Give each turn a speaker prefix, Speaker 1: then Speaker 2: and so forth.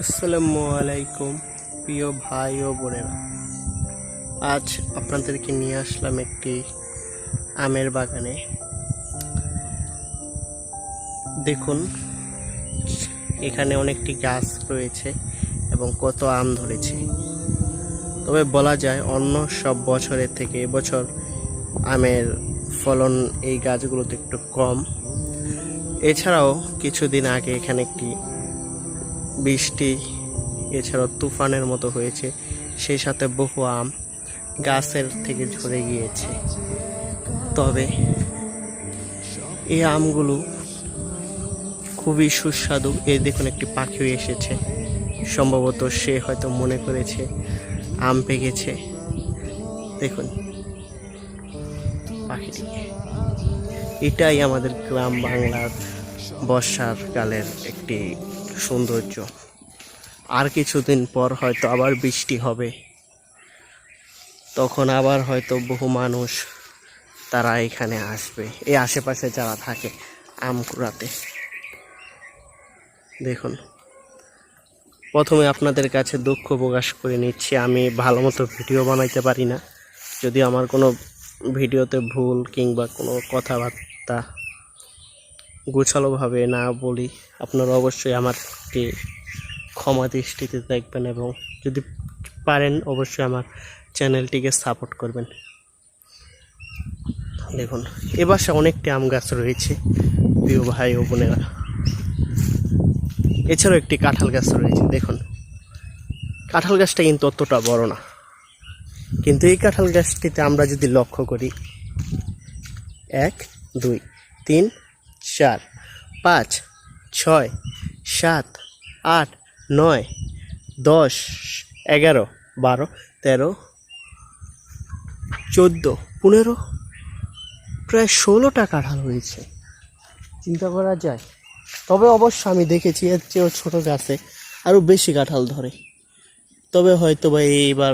Speaker 1: আসসালামু আলাইকুম প্রিয় ভাই ও বোনেরা, আজ আপনাদেরকে নিয়ে আসলাম একটি আমের বাগানে। দেখুন, এখানে অনেকটি গাছ রয়েছে এবং কত আম ধরেছে। তবে বলা যায় অন্য সব বছরের থেকে এবছর আমের ফলন এই গাছগুলোতে একটু কম। এছাড়াও কিছুদিন আগে এখানে একটি বৃষ্টি এছাড়াও তুফানের মতো হয়েছে, সেই সাথে বহু আম গাছের থেকে ঝরে গিয়েছে। তবে এই আমগুলো খুবই সুস্বাদু। এই দেখুন, একটি পাখিও এসেছে, সম্ভবত সে হয়তো মনে করেছে আম পেকেছে। দেখুন পাখিটি। এটাই আমাদের গ্রাম বাংলার বর্ষার কালের একটি সৌন্দর্য। আর কিছুদিন পর হয়তো আবার বৃষ্টি হবে, তখন আবার হয়তো বহু মানুষ তারা এখানে আসবে, এই আশেপাশে যারা থাকে আম কুড়াতে। দেখুন, প্রথমে আপনাদের কাছে দুঃখ প্রকাশ করে নিচ্ছি, আমি ভালো মতো ভিডিও বানাইতে পারি না। যদি আমার কোনো ভিডিওতে ভুল কিংবা কোনো কথাবার্তা গোছালোভাবে না বলি, আপনারা অবশ্যই আমাকে ক্ষমা দৃষ্টিতে দেখবেন এবং যদি পারেন অবশ্যই আমার চ্যানেলটিকে সাপোর্ট করবেন। দেখুন, এ বাসে অনেকটি আম গাছ রয়েছে প্রিয় ভাই ও বোনেরা। এছাড়াও একটি কাঁঠাল গাছ রয়েছে। দেখুন, কাঁঠাল গাছটা কিন্তু অতটা বড় না, কিন্তু এই কাঁঠাল গাছটিতে আমরা যদি লক্ষ্য করি 1 2 3 4 5 6 7 8 9 10 11 12 13 14 15 প্রায় 16টা কাঁঠাল হয়েছে। চিন্তা করা যায়। তবে অবশ্য আমি দেখেছি এর চেয়েও ছোটো গাছে আরও বেশি কাঁঠাল ধরে। তবে হয়তো বা এইবার